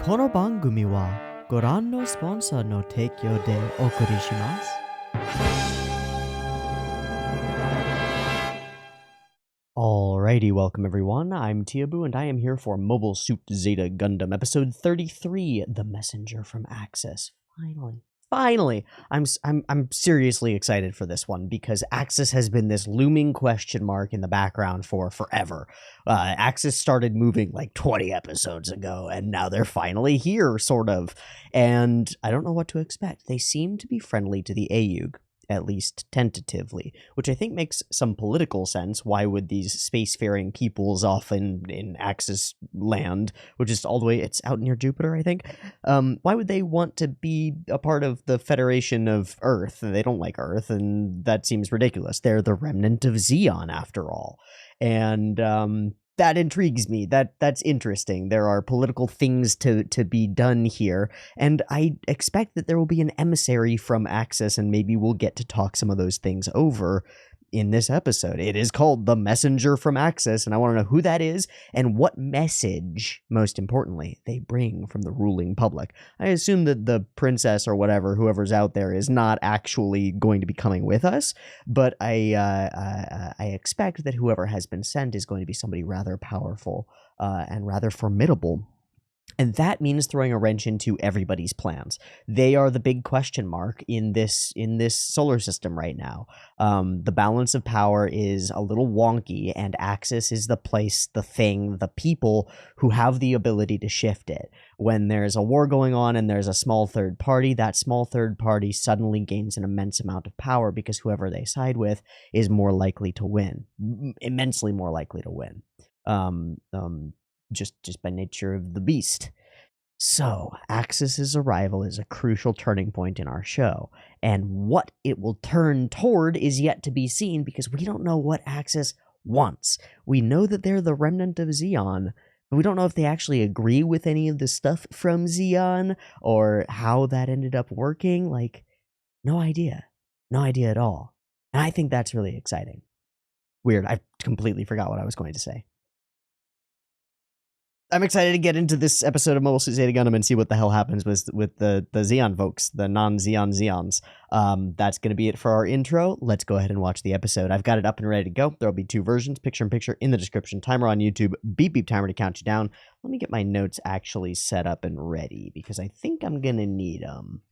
この番組はご覧のスポンサーの提供でお送りします。Alrighty, welcome everyone. I'm Teeaboo and I am here for Mobile Suit Zeta Gundam episode 33, The Messenger from Axis. Finally, I'm seriously excited for this one because Axis has been this looming question mark in the background for forever. Axis started moving like 20 episodes ago, and now they're finally here, sort of. And I don't know what to expect. They seem to be friendly to the AUG, at least tentatively, which I think makes some political sense. Why would these spacefaring peoples off in Axis land, which is all the way, it's out near Jupiter, I think, why would they want to be a part of the Federation of Earth? They don't like Earth, and that seems ridiculous. They're the remnant of Zeon, after all. And that intrigues me. That's interesting. There are political things to be done here, and I expect that there will be an emissary from Axis, and maybe we'll get to talk some of those things over in this episode. It is called The Messenger from Axis, and I want to know who that is and what message, most importantly, they bring from the ruling public. I assume that the princess or whatever, whoever's out there, is not actually going to be coming with us, but I expect that whoever has been sent is going to be somebody rather powerful and rather formidable. And that means throwing a wrench into everybody's plans. They are the big question mark in this solar system right now. The balance of power is a little wonky, and Axis is the place, the thing, the people who have the ability to shift it. When there's a war going on and there's a small third party, that small third party suddenly gains an immense amount of power because whoever they side with is more likely to win, immensely more likely to win. Just by nature of the beast. So, Axis's arrival is a crucial turning point in our show, and what it will turn toward is yet to be seen because we don't know what Axis wants. We know that they're the remnant of Zeon, but we don't know if they actually agree with any of the stuff from Zeon or how that ended up working. Like, no idea. No idea at all. And I think that's really exciting. Weird, I completely forgot what I was going to say. I'm excited to get into this episode of Mobile Suit Zeta Gundam and see what the hell happens with the Zeon folks, the non-Zeon Zeons. That's going to be it for our intro. Let's go ahead and watch the episode. I've got it up and ready to go. There'll be two versions, picture-in-picture in the description, timer on YouTube, beep timer to count you down. Let me get my notes actually set up and ready because I think I'm going to need them.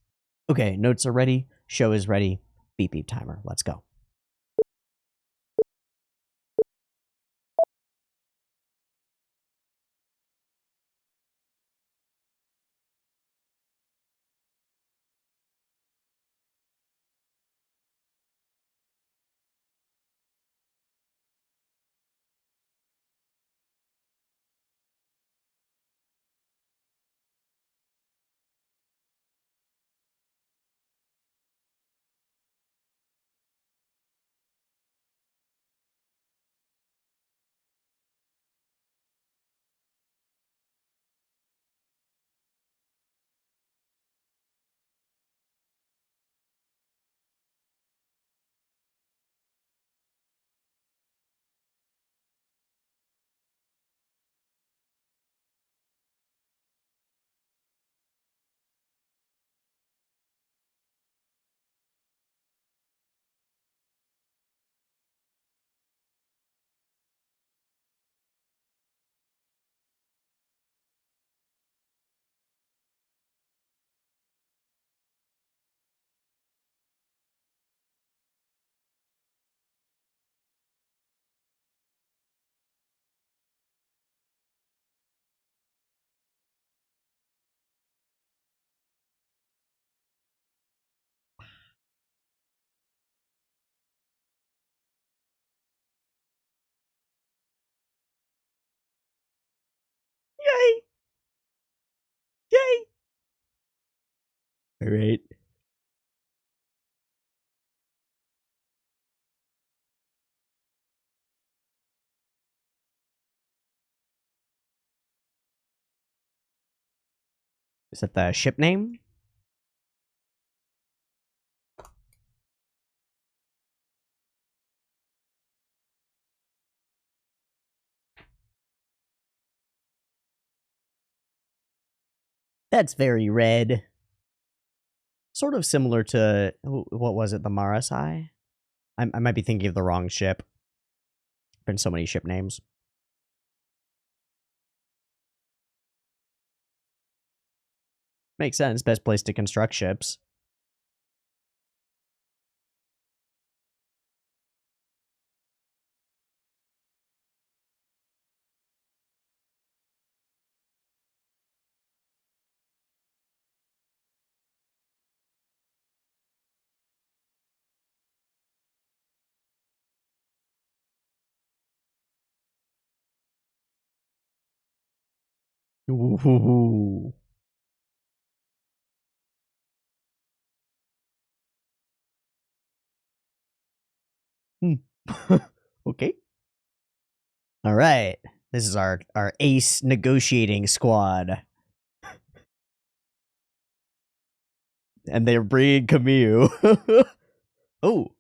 Okay, notes are ready. Show is ready. Beep timer. Let's go. Yay! Yay! All right. Is that the ship name? That's very red. Sort of similar to, what was it, the Marasai? I might be thinking of the wrong ship. Been so many ship names. Makes sense. Best place to construct ships. Ooh. Hmm. Okay. All right. This is our ace negotiating squad. And they're bringing Camus. Oh.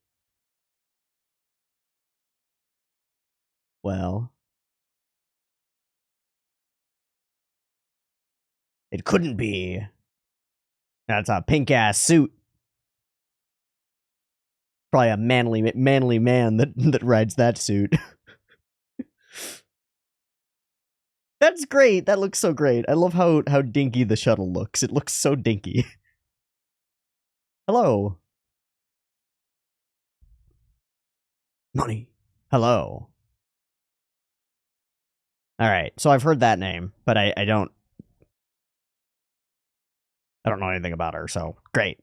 Well. It couldn't be. That's a pink-ass suit. Probably a manly man that rides that suit. That's great. That looks so great. I love how dinky the shuttle looks. It looks so dinky. Hello. Money. Hello. All right. So I've heard that name, but I don't know anything about her. So great.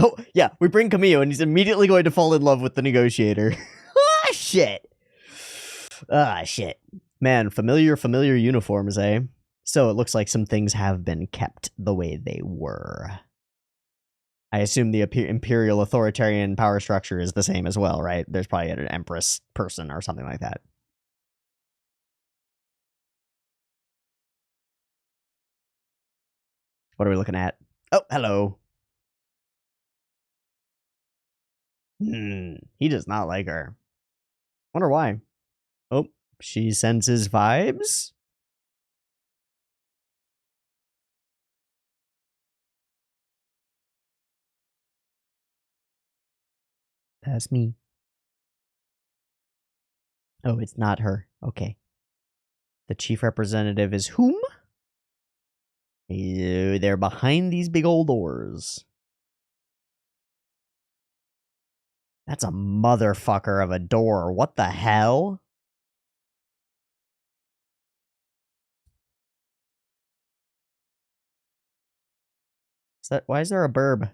Oh yeah, we bring Camille, and he's immediately going to fall in love with the negotiator. Ah shit. Ah shit. Man, familiar uniforms, eh? So it looks like some things have been kept the way they were. I assume the imperial authoritarian power structure is the same as well, right? There's probably an empress person or something like that. What are we looking at? Oh, hello. He does not like her. Wonder why. Oh, she senses vibes? That's me. Oh, it's not her. Okay. The chief representative is whom? They're behind these big old doors. That's a motherfucker of a door. What the hell? Why is there a burb?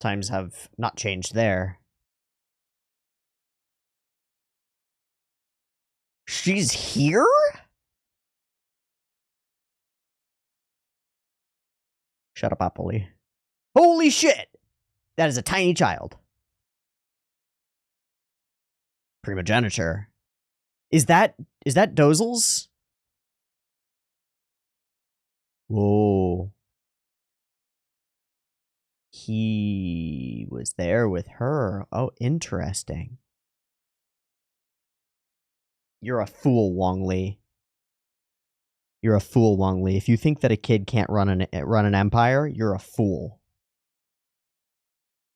Times have not changed there. She's here? Shut up, Apoli. Holy shit! That is a tiny child. Primogeniture. Is that Dozel's? Whoa. He was there with her. Oh, interesting. You're a fool, Wong Li. You're a fool, Wong Li. If you think that a kid can't run an empire, you're a fool.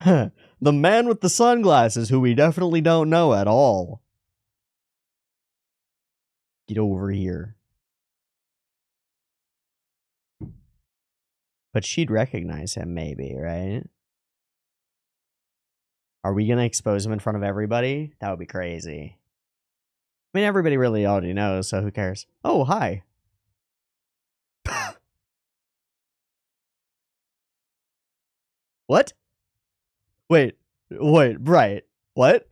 The man with the sunglasses, who we definitely don't know at all. Get over here. But she'd recognize him, maybe, right? Are we gonna expose him in front of everybody? That would be crazy. I mean, everybody really already knows, so who cares? Oh, hi. What? Wait, Bright. What?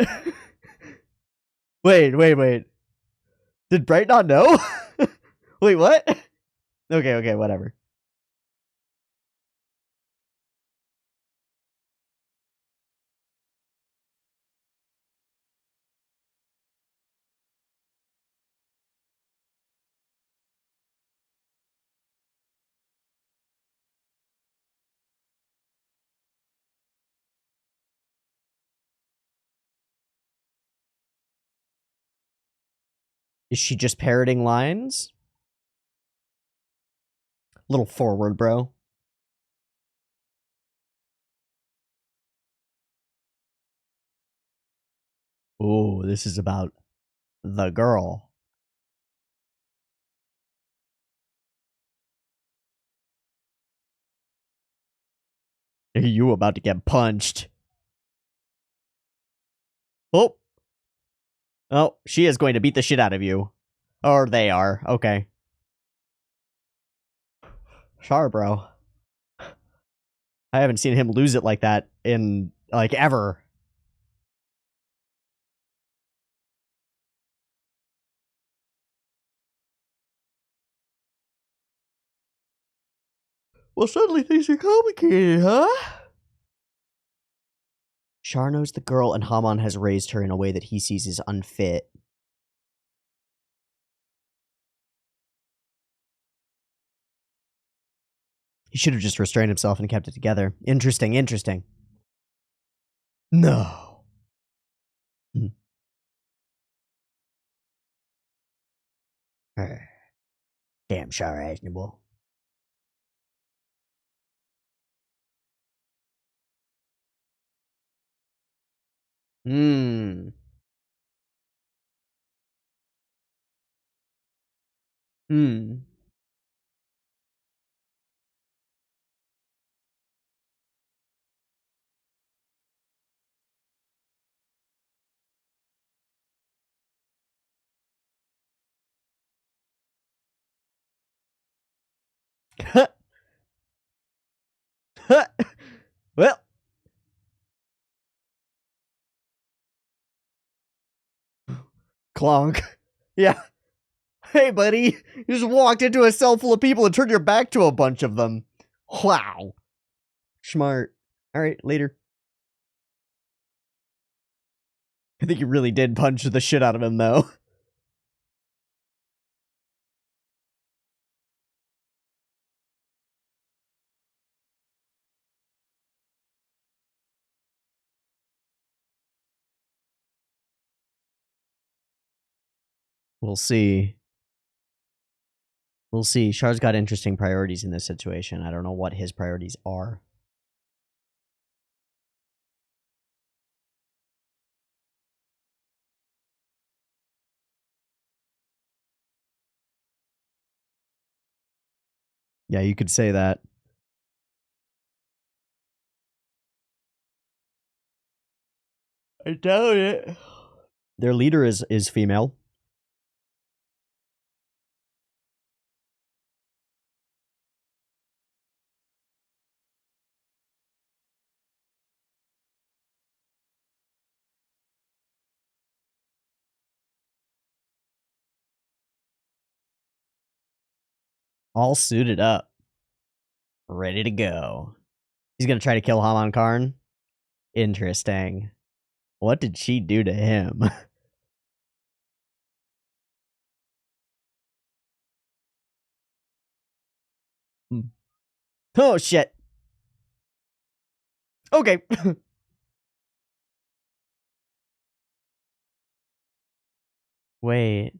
Wait. Did Bright not know? Wait, what? Okay, whatever. Is she just parroting lines? Little forward, bro. Ooh, this is about the girl. Are you about to get punched? Oh. Oh, she is going to beat the shit out of you. Or they are. Okay. Char, bro. I haven't seen him lose it like that in, like, ever. Well, suddenly things are complicated, huh? Char knows the girl and Haman has raised her in a way that he sees as unfit. He should have just restrained himself and kept it together. Interesting, interesting. No. Damn Char Aznable. Hmm. Hmm. Well. Clonk. Yeah. Hey, buddy. You just walked into a cell full of people and turned your back to a bunch of them. Wow. Smart. All right, later. I think you really did punch the shit out of him, though. We'll see. We'll see. Char's got interesting priorities in this situation. I don't know what his priorities are. Yeah, you could say that. I doubt it. Their leader is female. All suited up. Ready to go. He's gonna try to kill Haman Karn? Interesting. What did she do to him? Oh, shit. Okay. Wait.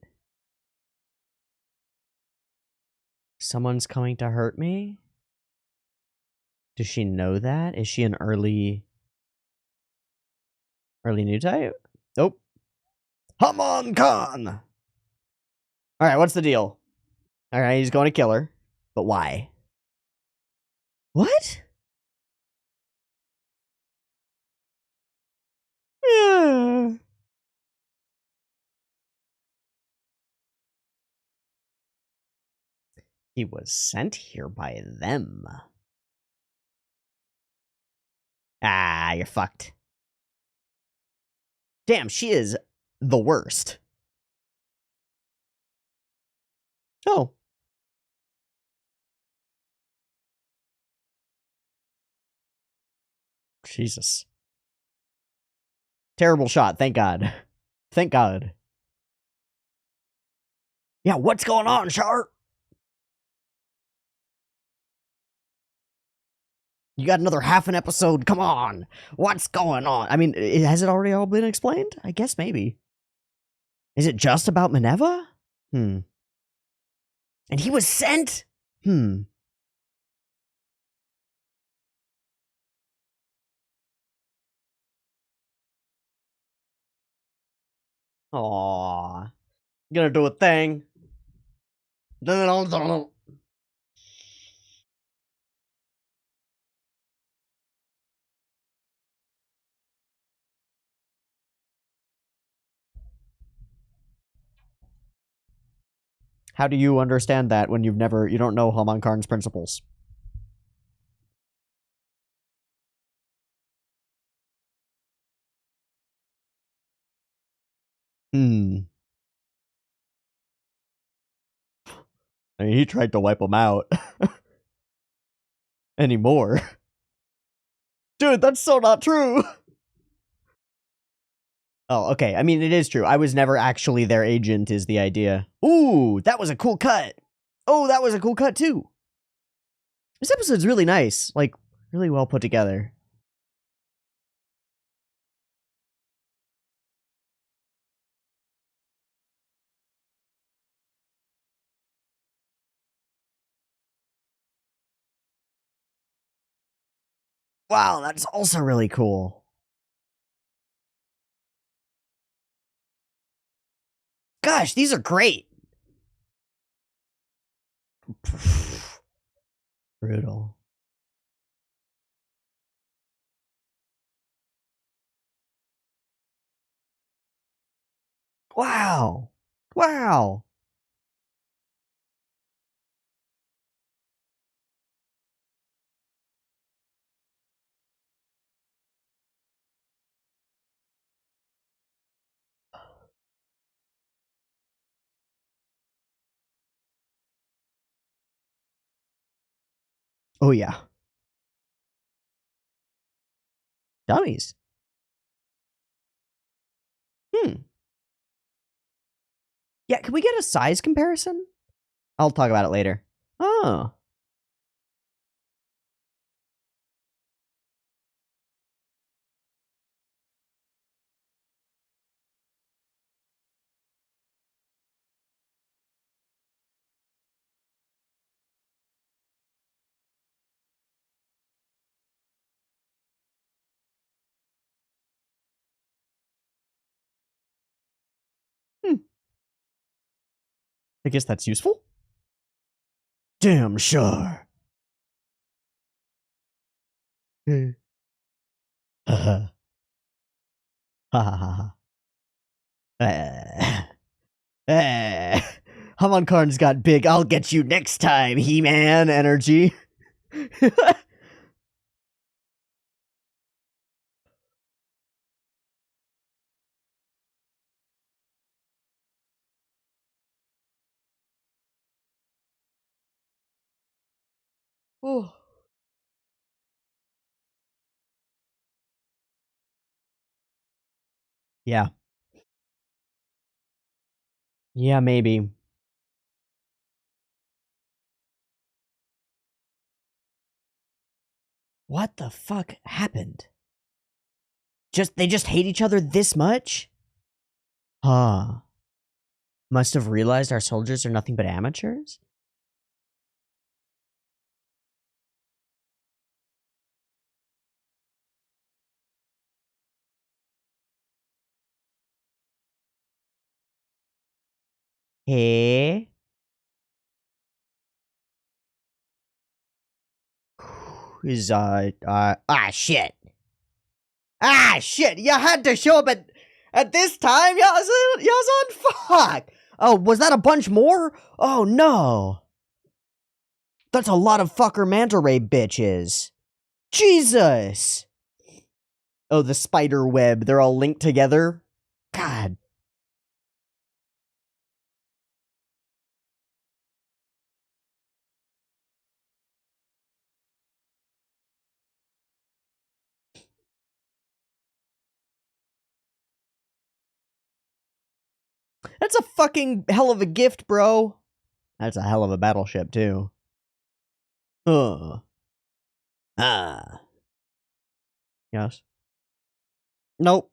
Someone's coming to hurt me? Does she know that? Is she an early new type? Nope. Haman Khan! Alright, what's the deal? Alright, he's going to kill her. But why? What? Yeah. He was sent here by them. Ah, you're fucked. Damn, she is the worst. Oh. Jesus. Terrible shot, thank God. Thank God. Yeah, what's going on, Char? You got another half an episode, come on. What's going on? I mean, has it already all been explained? I guess maybe. Is it just about Minerva? And he was sent? Aww. Gonna do a thing. How do you understand that when you don't know Haman Karn's principles? I mean, he tried to wipe him out. Anymore. Dude, that's so not true. Oh, okay. I mean, it is true. I was never actually their agent, is the idea. Ooh, that was a cool cut. Oh, that was a cool cut, too. This episode's really nice. Like, really well put together. Wow, that's also really cool. Gosh, these are great. Brutal. Wow. Wow. Oh, yeah. Dummies. Yeah, can we get a size comparison? I'll talk about it later. Oh. I guess that's useful. Damn sure. Ha ha ha ha. Haman Karn's got big "I'll get you next time, He-Man" energy. Oh. Yeah. Yeah, maybe. What the fuck happened? They just hate each other this much? Huh. Must have realized our soldiers are nothing but amateurs? Hey? Is, shit. Ah, shit, you had to show up at this time? Y'all's on fuck. Oh, was that a bunch more? Oh, no. That's a lot of fucker manta ray bitches. Jesus. Oh, the spider web. They're all linked together. God. That's a fucking hell of a gift, bro. That's a hell of a battleship, too. Huh. Ah. Yes. Nope.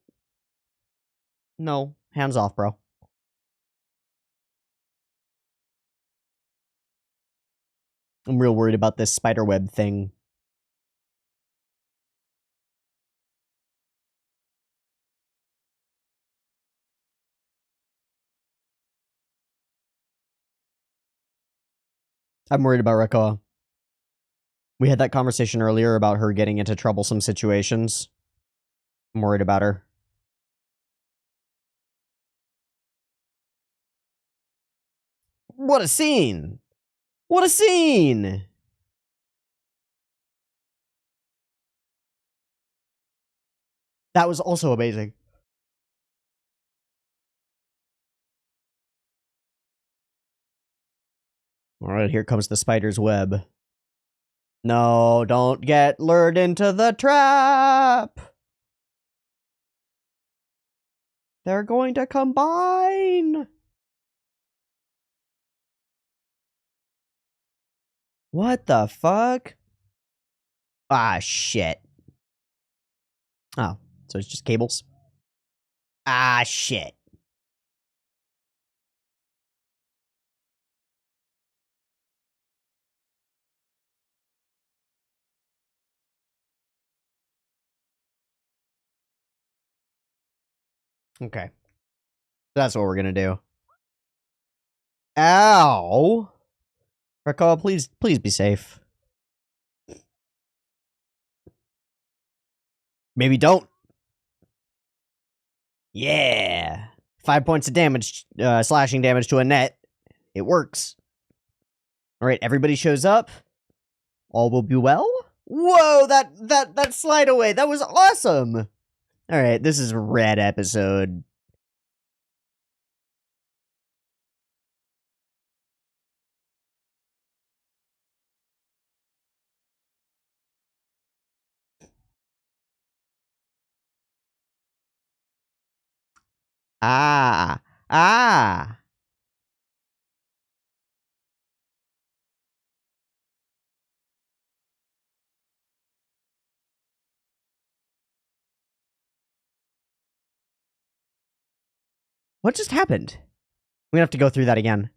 No. Hands off, bro. I'm real worried about this spiderweb thing. I'm worried about Rekoa. We had that conversation earlier about her getting into troublesome situations. I'm worried about her. What a scene! What a scene! That was also amazing. Alright, here comes the spider's web. No, don't get lured into the trap! They're going to combine! What the fuck? Ah, shit. Oh, so it's just cables? Ah, shit. Okay. That's what we're gonna do. Ow! Recall, please be safe. Maybe don't. Yeah. 5 points of damage, slashing damage to a net. It works. Alright, everybody shows up. All will be well? Whoa, that slide away, that was awesome! Alright, this is a red episode. Ah. Ah. What just happened? We're gonna have to go through that again.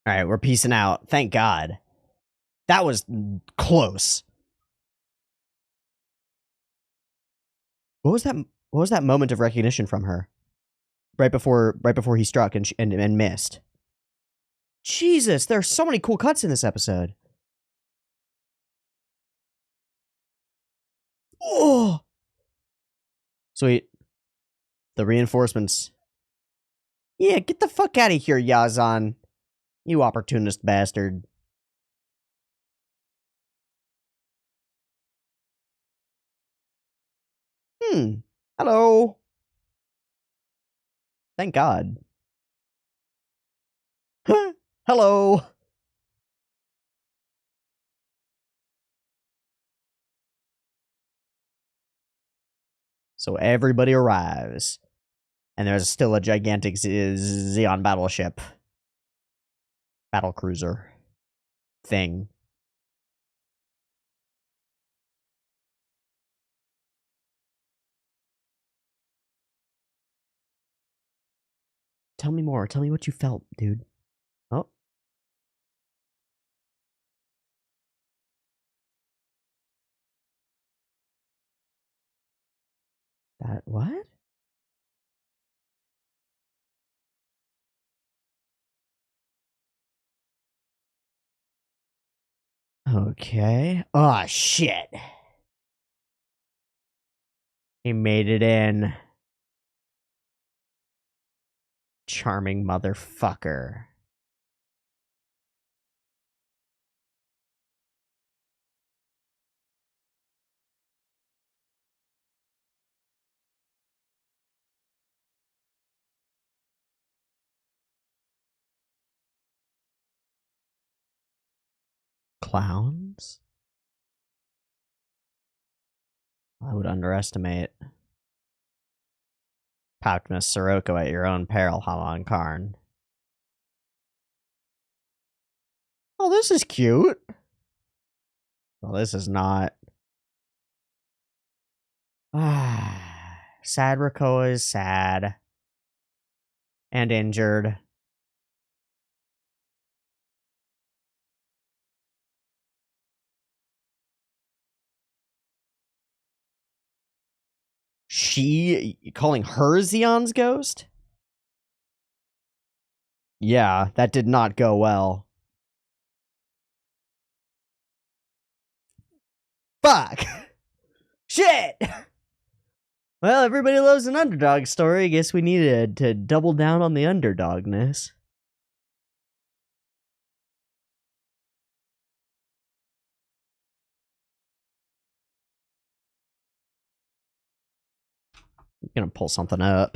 Alright, we're peacing out. Thank God. That was close. What was that moment of recognition from her? Right before he struck and missed. Jesus, there are so many cool cuts in this episode. Oh! Sweet. The reinforcements. Yeah, get the fuck out of here, Yazan. You opportunist bastard. Hello. Thank God. Hello. So everybody arrives. And there's still a gigantic Xeon battleship. Battle cruiser. Thing. Tell me more. Tell me what you felt, dude. Oh. That what? Okay. Oh, shit. He made it in. Charming motherfucker. Clowns? I would underestimate. Pouchmas Sirocco at your own peril, Halan Karn. Oh, this is cute. Well, this is not. Sad Rakoa is sad. And injured. She calling her Zeon's ghost? Yeah, that did not go well. Fuck! Shit! Well, everybody loves an underdog story. I guess we needed to double down on the underdogness. I'm gonna pull something up.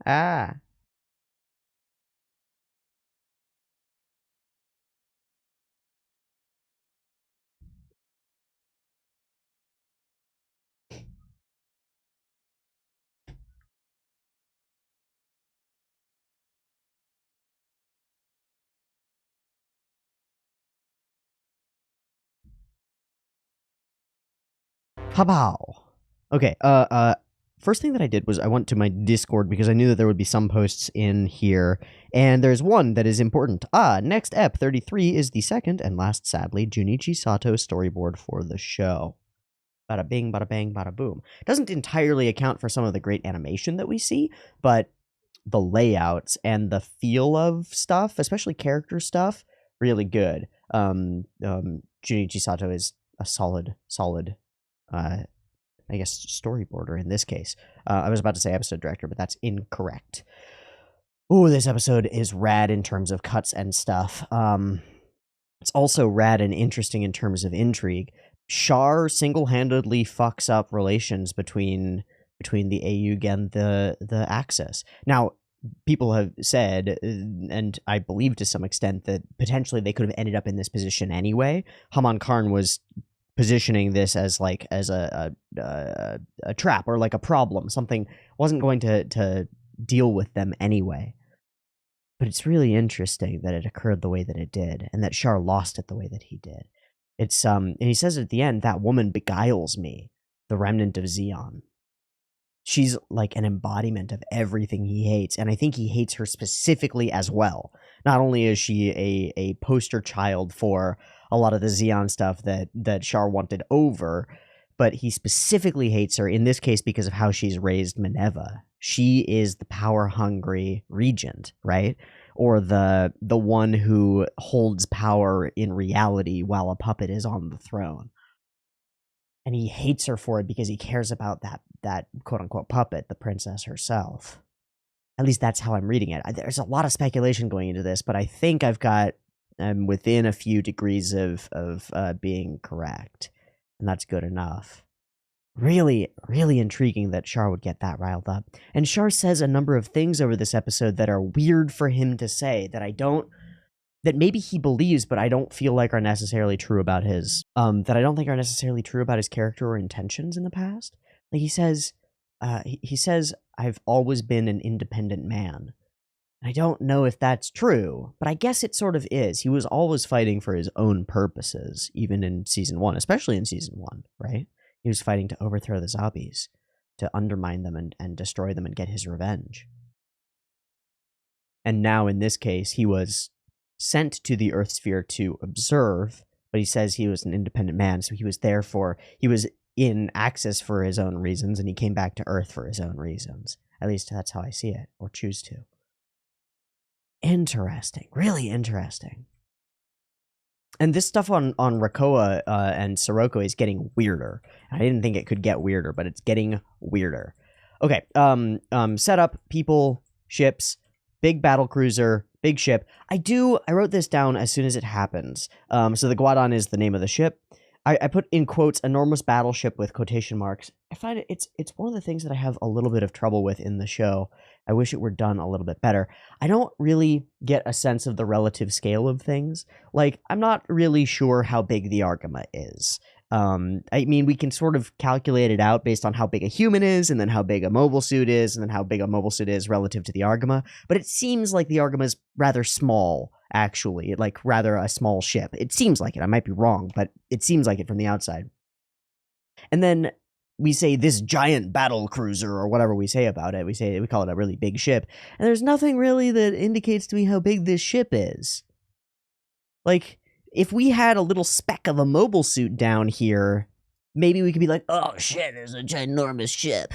Ah. Pow. Okay, first thing that I did was I went to my Discord because I knew that there would be some posts in here, and there's one that is important. Next ep 33 is the second and last, sadly, Junichi Sato storyboard for the show. Bada bing, bada bang, bada boom. Doesn't entirely account for some of the great animation that we see, but the layouts and the feel of stuff, especially character stuff, really good. Junichi Sato is a solid, I guess, storyboarder in this case. I was about to say episode director, but that's incorrect. Ooh, this episode is rad in terms of cuts and stuff. It's also rad and interesting in terms of intrigue. Char single-handedly fucks up relations between the AUG and the Axis. Now, people have said, and I believe to some extent, that potentially they could have ended up in this position anyway. Haman Karn was positioning this as like as a trap or like a problem, something wasn't going to deal with them anyway. But it's really interesting that it occurred the way that it did, and that Char lost it the way that he did. It's and he says at the end, that woman beguiles me, the remnant of Zeon. She's like an embodiment of everything he hates, and I think he hates her specifically as well. Not only is she a poster child for a lot of the Zeon stuff that Char wanted over, but he specifically hates her in this case because of how she's raised Minerva. She is the power-hungry regent, right? Or the one who holds power in reality while a puppet is on the throne. And he hates her for it because he cares about that quote-unquote puppet, the princess herself. At least that's how I'm reading it. There's a lot of speculation going into this, but I think I'm within a few degrees of being correct, and that's good enough. Really, really intriguing that Char would get that riled up. And Char says a number of things over this episode that are weird for him to say, that maybe he believes, but I don't feel like are necessarily true about his, that I don't think are necessarily true about his character or intentions in the past. Like he says, I've always been an independent man. I don't know if that's true, but I guess it sort of is. He was always fighting for his own purposes, even in Season 1, especially in Season 1, right? He was fighting to overthrow the zombies, to undermine them and destroy them and get his revenge. And now, in this case, he was sent to the Earth sphere to observe, but he says he was an independent man, so he was in Axis for his own reasons, and he came back to Earth for his own reasons. At least that's how I see it, or choose to. Interesting. Really interesting. And this stuff on Rakoa and Sirocco is getting weirder. I didn't think it could get weirder, but it's getting weirder. Okay, setup, people, ships, big battle cruiser, big ship. I wrote this down as soon as it happens. So the Guadon is the name of the ship. I put in quotes enormous battleship with quotation marks. I find it's one of the things that I have a little bit of trouble with in the show. I wish it were done a little bit better. I don't really get a sense of the relative scale of things. Like, I'm not really sure how big the Argama is. I mean, we can sort of calculate it out based on how big a human is, and then how big a mobile suit is, and then how big a mobile suit is relative to the Argama. But it seems like the Argama is rather small, actually, like rather a small ship. It seems like it. I might be wrong, but it seems like it from the outside. And then we say this giant battle cruiser, or whatever we say about it. We call it a really big ship, and there's nothing really that indicates to me how big this ship is. Like, if we had a little speck of a mobile suit down here, maybe we could be like, oh shit, there's a ginormous ship.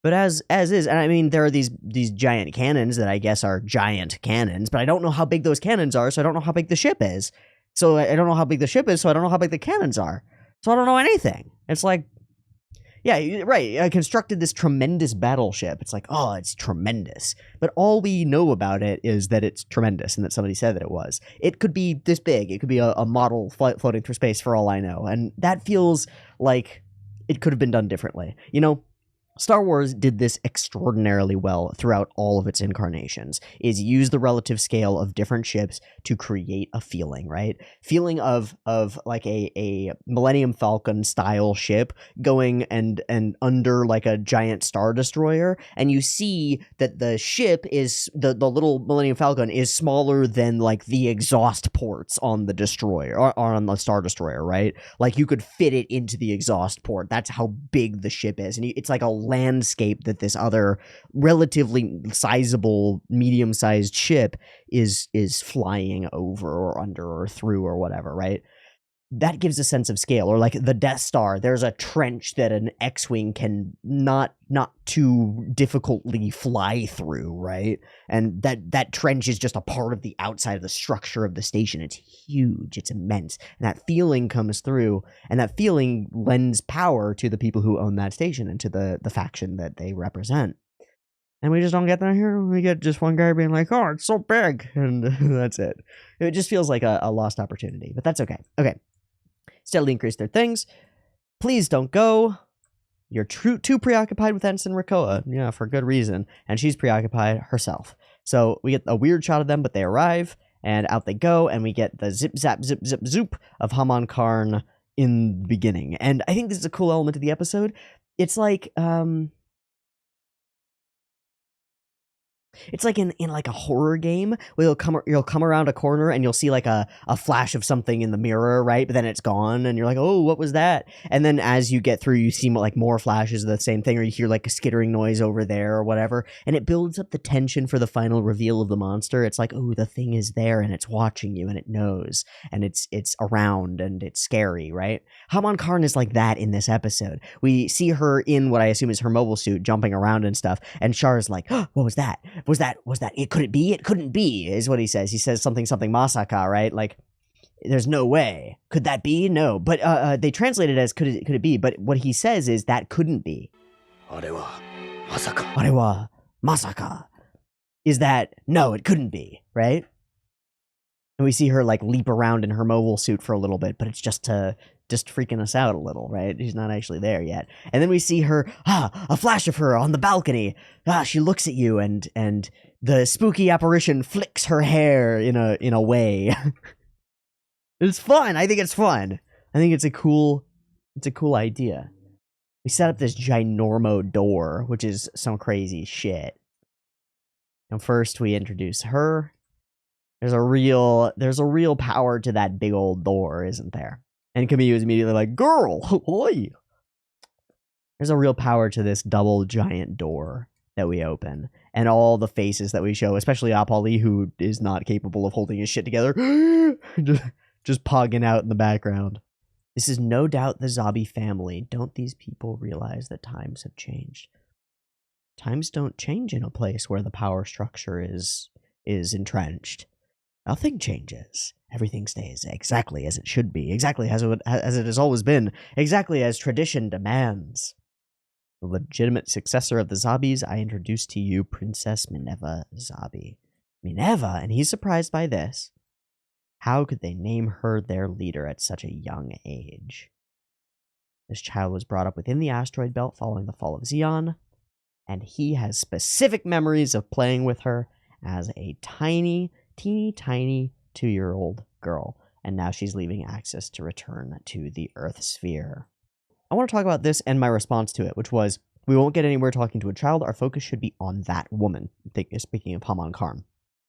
But as is, and I mean, there are these giant cannons that I guess are giant cannons, but I don't know how big those cannons are, so I don't know how big the ship is. So I don't know how big the ship is, so I don't know how big the cannons are. So I don't know anything. It's like, yeah, right. I constructed this tremendous battleship. It's like, oh, it's tremendous. But all we know about it is that it's tremendous and that somebody said that it was. It could be this big. It could be a model floating through space for all I know. And that feels like it could have been done differently. You know, Star Wars did this extraordinarily well throughout all of its incarnations, is use the relative scale of different ships to create a feeling, right? Feeling of like a Millennium Falcon style ship going and under like a giant Star Destroyer, and you see that the ship is, the little Millennium Falcon is smaller than like the exhaust ports on the Destroyer, or on the Star Destroyer, right? Like you could fit it into the exhaust port. That's how big the ship is, and it's like a landscape that this other relatively sizable, medium-sized ship is flying over or under or through or whatever, right? That gives a sense of scale. Or like the Death Star, there's a trench that an X-Wing can not too difficultly fly through, right? And that trench is just a part of the outside of the structure of the station. It's huge, it's immense, and that feeling comes through, and that feeling lends power to the people who own that station and to the faction that they represent. And we just don't get that here. We get just one guy being like, oh, it's so big, and that's it. It just feels like a lost opportunity, but that's okay. Okay. Steadily increase their things. Please don't go. You're too preoccupied with Ensign Rakoa. Yeah, for good reason. And she's preoccupied herself. So we get a weird shot of them, but they arrive, and out they go, and we get the zip, zap, zip, zip, zoop of Haman Karn in the beginning. And I think this is a cool element of the episode. It's like, it's like in like a horror game where you'll come around a corner and you'll see like a flash of something in the mirror, right? But then it's gone and you're like, oh, what was that? And then as you get through, you see like more flashes of the same thing, or you hear like a skittering noise over there or whatever. And it builds up the tension for the final reveal of the monster. It's like, oh, the thing is there and it's watching you and it knows and it's around and it's scary, right? Haman Karn is like that in this episode. We see her in what I assume is her mobile suit jumping around and stuff. And Char's like, oh, what was that? Was that it? Could it be? It couldn't be, is what he says. He says something Masaka, right? Like, there's no way. Could that be? No. But they translate it as could it be? But what he says is that couldn't be. Arewa Masaka. Is that no, it couldn't be, right? And we see her like leap around in her mobile suit for a little bit, but it's just freaking us out a little, right? She's not actually there yet. And then we see her, a flash of her on the balcony. She looks at you, and the spooky apparition flicks her hair in a way. It's fun. I think it's fun. I think it's a cool idea. We set up this ginormo door, which is some crazy shit. And first we introduce her. There's a real power to that big old door, isn't there? And Camille is immediately like, girl, oi. There's a real power to this double giant door that we open. And all the faces that we show, especially Apolly, who is not capable of holding his shit together, just pogging out in the background. This is no doubt the Zabi family. Don't these people realize that times have changed? Times don't change in a place where the power structure is entrenched. Nothing changes. Everything stays exactly as it should be, exactly as it has always been, exactly as tradition demands. The legitimate successor of the Zabis, I introduce to you Princess Minerva Zabi. Minerva, and he's surprised by this. How could they name her their leader at such a young age? This child was brought up within the asteroid belt following the fall of Xeon, and he has specific memories of playing with her as a teeny tiny 2-year-old girl. and now she's leaving Axis to return to the Earth sphere. I want to talk about this and my response to it, which was, we won't get anywhere talking to a child. Our focus should be on that woman. Speaking of Haman Karn.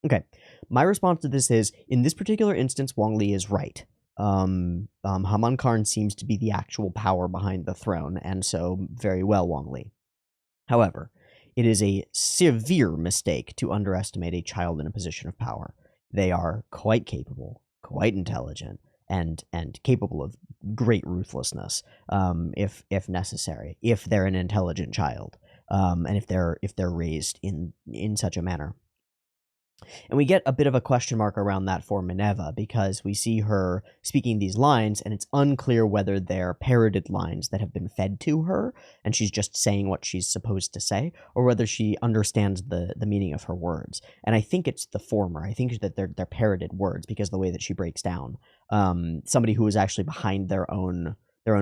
Okay, my response to this is, in this particular instance, Wong Li is right. Haman Karn seems to be the actual power behind the throne, and so very well, Wong Li. However, it is a severe mistake to underestimate a child in a position of power. They are quite capable, quite intelligent, and capable of great ruthlessness, if necessary, if they're an intelligent child, and if they're raised in such a manner. And we get a bit of a question mark around that for Minerva, because we see her speaking these lines, and it's unclear whether they're parroted lines that have been fed to her, and she's just saying what she's supposed to say, or whether she understands the meaning of her words. And I think it's the former. I think that they're parroted words, because of the way that she breaks down. Somebody who is actually behind their own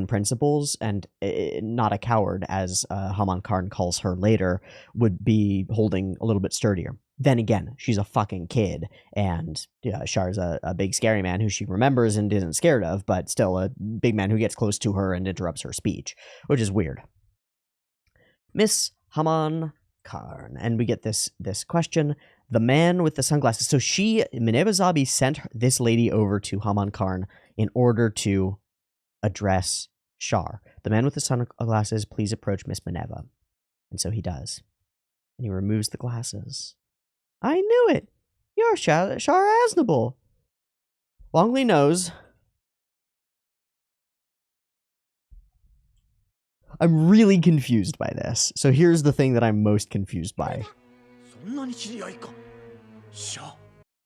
principles, and not a coward, as Haman Karn calls her later, would be holding a little bit sturdier. Then again, she's a fucking kid, and Char's a big scary man who she remembers and isn't scared of, but still a big man who gets close to her and interrupts her speech, which is weird. Miss Haman Karn, and we get this question, the man with the sunglasses. So Minerva Zabi sent this lady over to Haman Karn in order to address Char. The man with the sunglasses, please approach Miss Minerva. And so he does. And he removes the glasses. I knew it! You're Char Aznable! Wong Li knows. I'm really confused by this. So here's the thing that I'm most confused by.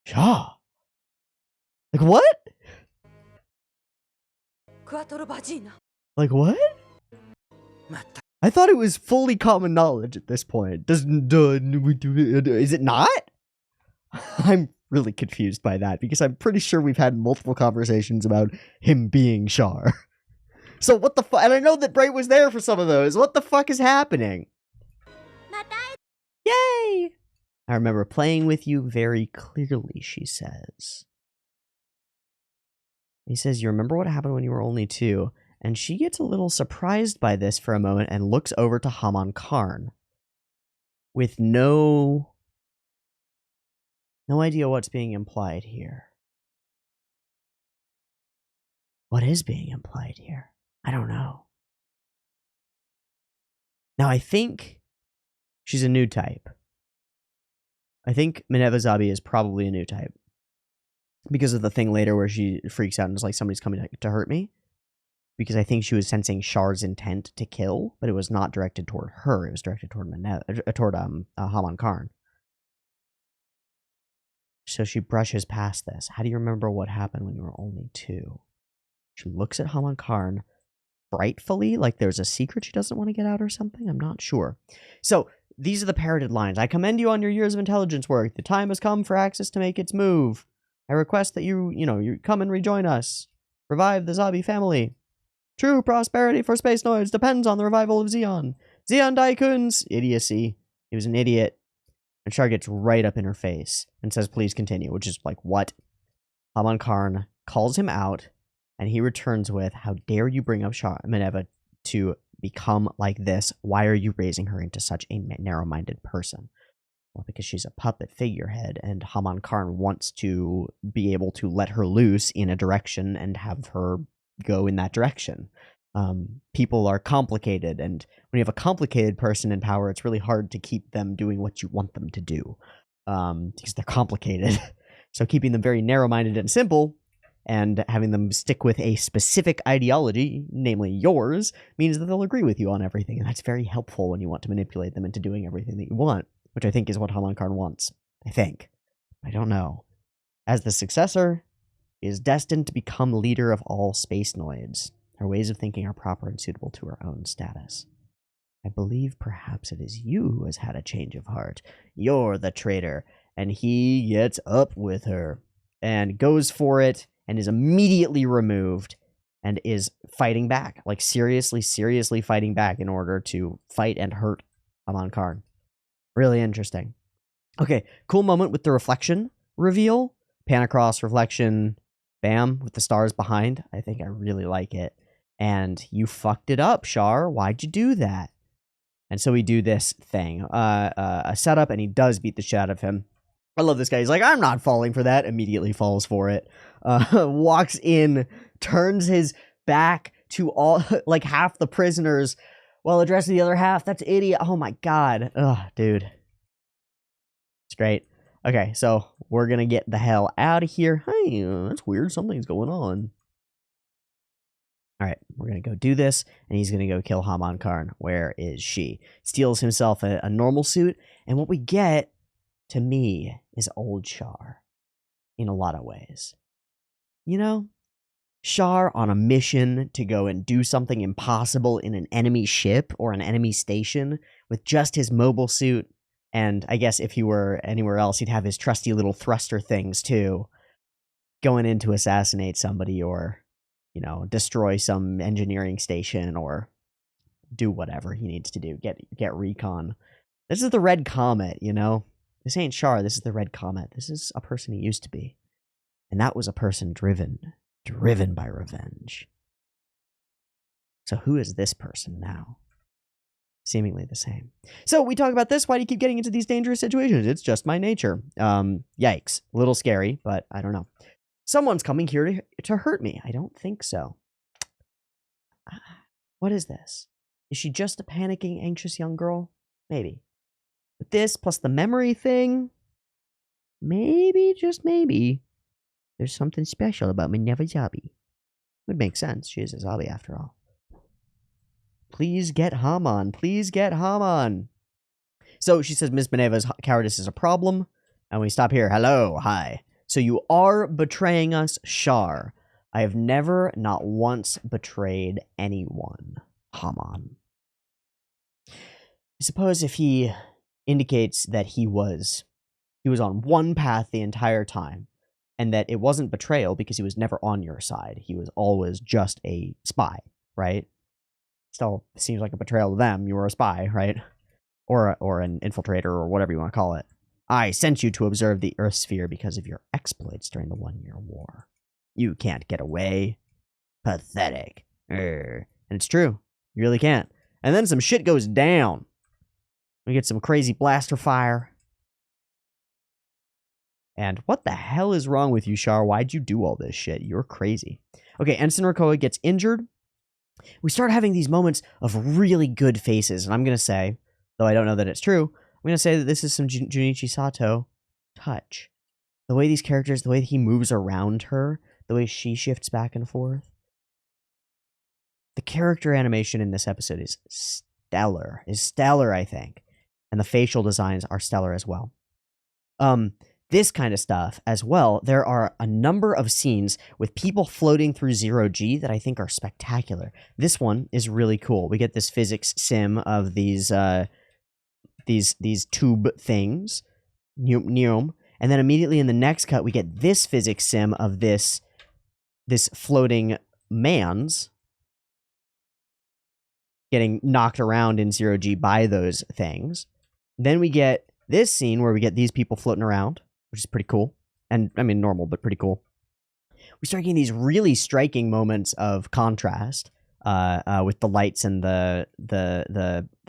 Char? Like what? Like what? I thought it was fully common knowledge at this point. Is it not? I'm really confused by that, because I'm pretty sure we've had multiple conversations about him being Char. So what the fuck? And I know that Bright was there for some of those. What the fuck is happening? Yay! I remember playing with you very clearly, she says. He says, you remember what happened when you were only 2? And she gets a little surprised by this for a moment and looks over to Haman Karn with no idea what's being implied here. What is being implied here? I don't know. Now, I think she's a new type. I think Minerva Zabi is probably a new type, because of the thing later where she freaks out and is like, somebody's coming to hurt me. Because I think she was sensing Char's intent to kill, but it was not directed toward her. It was directed toward Haman Karn. So she brushes past this. How do you remember what happened when you were only 2? She looks at Haman Karn frightfully, like there's a secret she doesn't want to get out or something. I'm not sure. So these are the parroted lines. I commend you on your years of intelligence work. The time has come for Axis to make its move. I request that you come and rejoin us. Revive the Zabi family. True prosperity for Space Noids depends on the revival of Zeon. Zeon Daikun's idiocy. He was an idiot. And Char gets right up in her face and says, please continue, which is like, what? Haman Karn calls him out, and he returns with, how dare you bring up Minerva to become like this? Why are you raising her into such a narrow-minded person? Well, because she's a puppet figurehead, and Haman Karn wants to be able to let her loose in a direction and have her go in that direction. People are complicated, and when you have a complicated person in power, it's really hard to keep them doing what you want them to do, because they're complicated. So keeping them very narrow-minded and simple, and having them stick with a specific ideology, namely yours, means that they'll agree with you on everything, and that's very helpful when you want to manipulate them into doing everything that you want, which I think is what Haman Karn wants. I think. I don't know. As the successor, is destined to become leader of all space noids. Her ways of thinking are proper and suitable to her own status. I believe perhaps it is you who has had a change of heart. You're the traitor. And he gets up with her and goes for it and is immediately removed and is fighting back. Like seriously fighting back in order to fight and hurt Haman Karn. Really interesting. Okay, cool moment with the reflection reveal. Pan across, reflection. Bam, with the stars behind. I think I really like it. And you fucked it up, Char. Why'd you do that? And so we do this thing, a setup, and he does beat the shit out of him. I love this guy. He's like, I'm not falling for that. Immediately falls for it. Walks in, turns his back to all, like, half the prisoners while addressing the other half. That's idiot. Oh my god. Ugh, dude. It's great. Okay, so we're gonna get the hell out of here. Hey, that's weird. Something's going on. Alright, we're gonna go do this, and he's gonna go kill Haman Karn. Where is she? Steals himself a normal suit, and what we get, to me, is old Char. In a lot of ways. You know? Char on a mission to go and do something impossible in an enemy ship or an enemy station with just his mobile suit, and I guess if he were anywhere else, he'd have his trusty little thruster things too, going in to assassinate somebody or, you know, destroy some engineering station or do whatever he needs to do, get recon. This is the Red Comet, you know? This ain't Char, this is the Red Comet. This is a person he used to be. And that was a person driven by revenge. So who is this person now? Seemingly the same. So we talk about this. Why do you keep getting into these dangerous situations? It's just my nature. Yikes. A little scary, but I don't know. Someone's coming here to hurt me. I don't think so. What is this? Is she just a panicking, anxious young girl? Maybe. But this plus the memory thing, maybe, just maybe, there's something special about Minerva Zabi. Would make sense. She is a Zabi after all. Please get Haman. Please get Haman. So she says Miss Minerva's cowardice is a problem. And we stop here. Hello. Hi. So you are betraying us, Char. I have never, not once, betrayed anyone. Haman. I suppose if he indicates that he was on one path the entire time, and that it wasn't betrayal because he was never on your side. He was always just a spy, right? Still seems like a betrayal to them. You were a spy, right? Or an infiltrator or whatever you want to call it. I sent you to observe the Earth sphere because of your exploits during the 1-year war. You can't get away. Pathetic. And it's true. You really can't. And then some shit goes down. We get some crazy blaster fire. And what the hell is wrong with you, Char? Why'd you do all this shit? You're crazy. Okay, Ensign Rakoa gets injured. We start having these moments of really good faces. And I'm going to say, though I don't know that it's true, I'm going to say that this is some Junichi Sato touch. The way these characters, the way he moves around her, the way she shifts back and forth. The character animation in this episode is stellar. I think. And the facial designs are stellar as well. This kind of stuff as well. There are a number of scenes with people floating through 0G that I think are spectacular. This one is really cool. We get this physics sim of these tube things, neom, and then immediately in the next cut we get this physics sim of this floating man's getting knocked around in 0G by those things. Then we get this scene where we get these people floating around, which is pretty cool. And, I mean, normal, but pretty cool. We start getting these really striking moments of contrast with the lights and the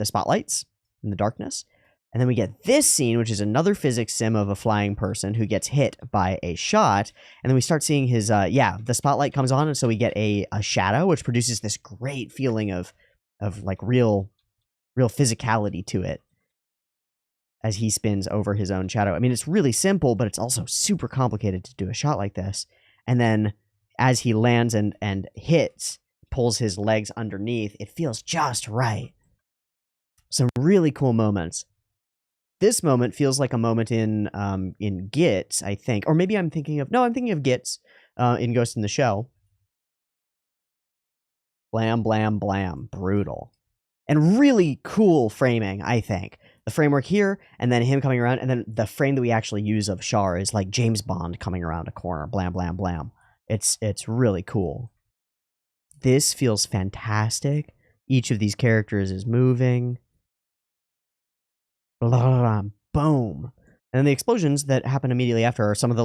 spotlights in the darkness. And then we get this scene, which is another physics sim of a flying person who gets hit by a shot. And then we start seeing his, the spotlight comes on, and so we get a shadow, which produces this great feeling of like real physicality to it, as he spins over his own shadow. I mean, it's really simple, but it's also super complicated to do a shot like this. And then as he lands and hits, pulls his legs underneath, it feels just right. Some really cool moments. This moment feels like a moment in Gits, I think. Or maybe I'm thinking of Gits in Ghost in the Shell. Blam, blam, blam. Brutal. And really cool framing, I think. The framework here, and then him coming around, and then the frame that we actually use of Char is like James Bond coming around a corner. Blam, blam, blam. It's really cool. This feels fantastic. Each of these characters is moving. Blah, blah, blah, boom. And then the explosions that happen immediately after are some of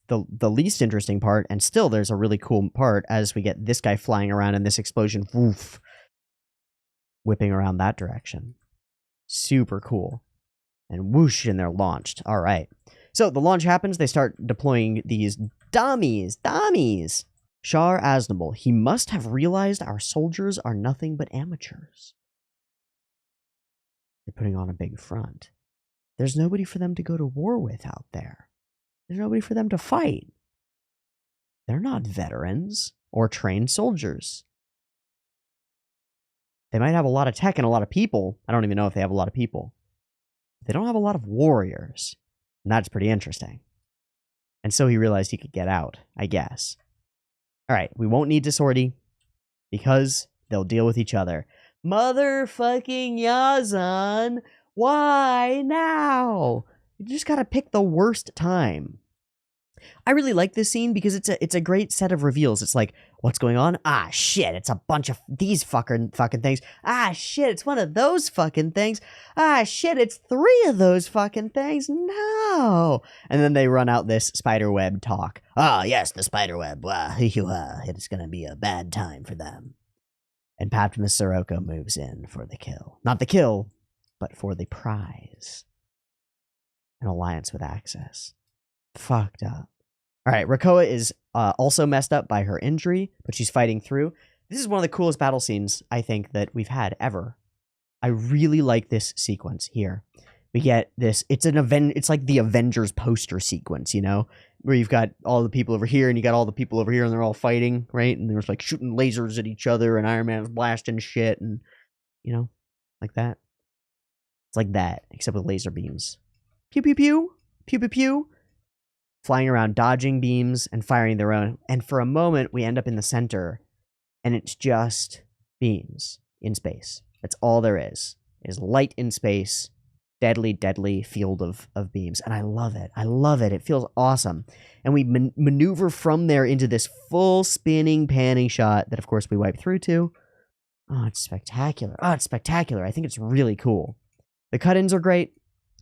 the the least interesting part, and still there's a really cool part as we get this guy flying around in this explosion, woof, whipping around that direction. Super cool. And whoosh, and they're launched. All right. So the launch happens. They start deploying these dummies. Shar Aznable, he must have realized our soldiers are nothing but amateurs. They're putting on a big front. There's nobody for them to go to war with out there. There's nobody for them to fight. They're not veterans or trained soldiers. They might have a lot of tech and a lot of people. I don't even know if they have a lot of people. They don't have a lot of warriors. And that's pretty interesting. And so he realized he could get out, I guess. All right, we won't need to sortie because they'll deal with each other. Motherfucking Yazan, why now? You just gotta pick the worst time. I really like this scene because it's a great set of reveals. It's like, what's going on? Ah, shit, it's a bunch of these fucking things. Ah, shit, it's one of those fucking things. Ah, shit, it's 3 of those fucking things. No. And then they run out this spiderweb talk. Ah, yes, the spiderweb. It's gonna be a bad time for them. And Patmus Sirocco moves in for the kill. Not the kill, but for the prize. An alliance with Access. Fucked up. All right, Rakoa is also messed up by her injury, but she's fighting through. This is one of the coolest battle scenes, I think, that we've had ever. I really like this sequence here. We get this, it's like the Avengers poster sequence, you know, where you've got all the people over here and you got all the people over here and they're all fighting, right? And there's like shooting lasers at each other and Iron Man's blasting shit and, you know, like that. It's like that, except with laser beams. Pew, pew, pew. Pew, pew, pew. Flying around, dodging beams and firing their own. And for a moment, we end up in the center and it's just beams in space. That's all there is light in space. Deadly, deadly field of beams. And I love it. I love it. It feels awesome. And we maneuver from there into this full spinning, panning shot that, of course, we wipe through to. Oh, it's spectacular. Oh, it's spectacular. I think it's really cool. The cut-ins are great.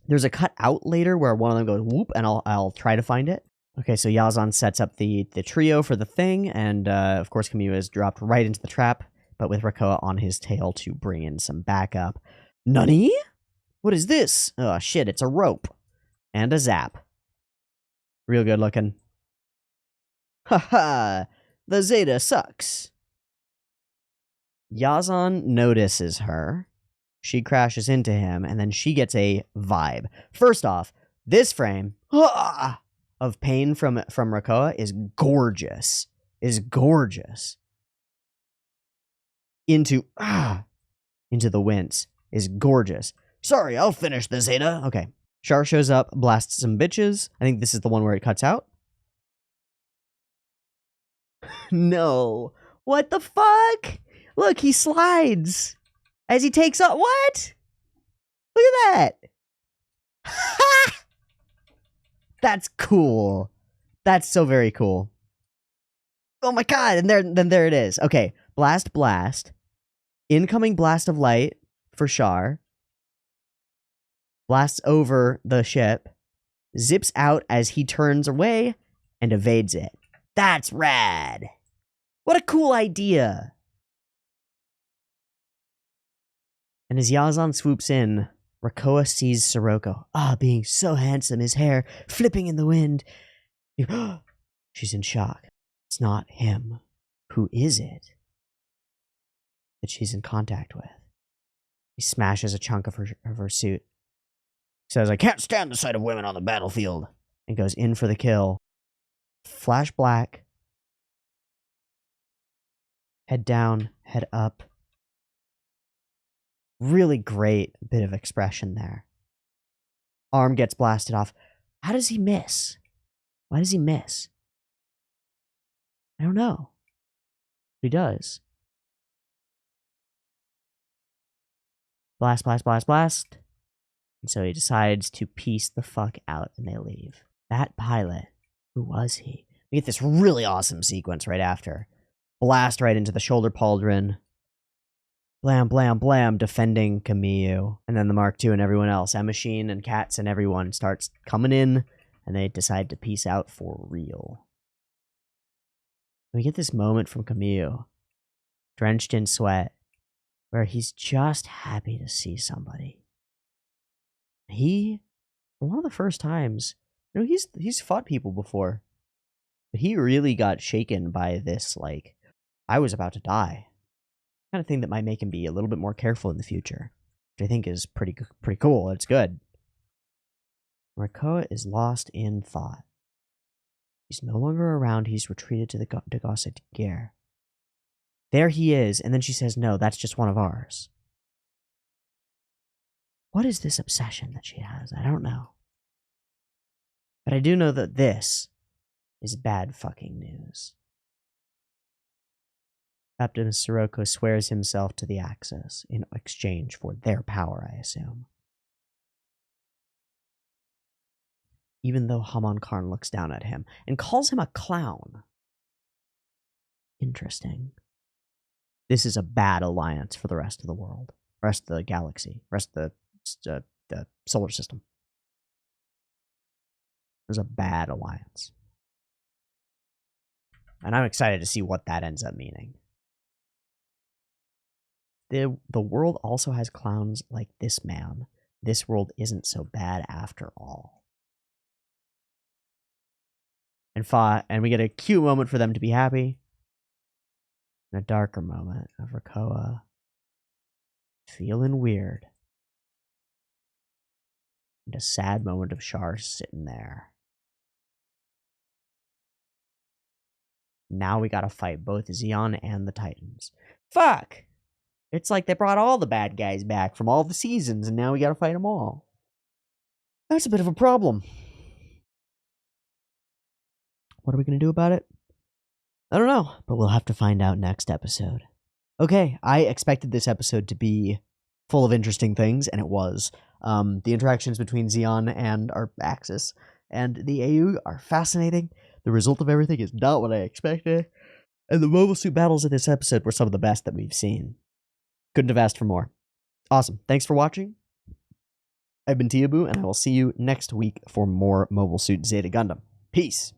There's a cut out later where one of them goes whoop, and I'll try to find it. Okay, so Yazan sets up the trio for the thing, and of course Camus is dropped right into the trap, but with Rakoa on his tail to bring in some backup. Nani? What is this? Oh, shit, it's a rope. And a zap. Real good looking. Haha, the Zeta sucks. Yazan notices her. She crashes into him, and then she gets a vibe. First off, this frame of pain from Rakoa is gorgeous. Into the winds is gorgeous. Sorry, I'll finish the Zeta. Okay. Char shows up, blasts some bitches. I think this is the one where it cuts out. No. What the fuck? Look, he slides as he takes off. What? Look at that. That's cool. That's so very cool. Oh my god, and there it is. Okay, blast. Incoming blast of light for Char. Blasts over the ship, zips out as he turns away, and evades it. That's rad. What a cool idea. And as Yazan swoops in, Rakoa sees Sirocco. Being so handsome, his hair flipping in the wind. She's in shock. It's not him. Who is it that she's in contact with? He smashes a chunk of her suit. Says, I can't stand the sight of women on the battlefield. And goes in for the kill. Flash black. Head down, head up. Really great bit of expression there. Arm gets blasted off. How does he miss? Why does he miss? I don't know. But he does. Blast. And so he decides to piece the fuck out and they leave. That pilot, who was he? We get this really awesome sequence right after. Blast right into the shoulder pauldron. Blam, blam, blam, defending Camille. And then the Mark II and everyone else. M-Machine and Cats and everyone starts coming in and they decide to peace out for real. We get this moment from Camille, drenched in sweat, where he's just happy to see somebody. He, for one of the first times, he's fought people before, but he really got shaken by this, like, I was about to die kind of thing that might make him be a little bit more careful in the future, which I think is pretty cool. It's good. Rakoa is lost in thought. He's no longer around. He's retreated to the Degosset Gear. There he is, and then she says, no, that's just one of ours. What is this obsession that she has? I don't know. But I do know that this is bad fucking news. Captain Sirocco swears himself to the Axis in exchange for their power, I assume. Even though Haman Karn looks down at him and calls him a clown. Interesting. This is a bad alliance for the rest of the world, rest of the galaxy, rest of the solar system. There's a bad alliance. And I'm excited to see what that ends up meaning. The world also has clowns like this man. This world isn't so bad after all. And we get a cute moment for them to be happy. And a darker moment of Rakoa feeling weird. And a sad moment of Char sitting there. Now we gotta fight both Zeon and the Titans. Fuck! It's like they brought all the bad guys back from all the seasons, and now we gotta fight them all. That's a bit of a problem. What are we gonna do about it? I don't know, but we'll have to find out next episode. Okay, I expected this episode to be full of interesting things, and it was. The interactions between Zeon and our Axis and the AU are fascinating. The result of everything is not what I expected. And the mobile suit battles of this episode were some of the best that we've seen. Couldn't have asked for more. Awesome. Thanks for watching. I've been Teeaboo, and I will see you next week for more Mobile Suit Zeta Gundam. Peace.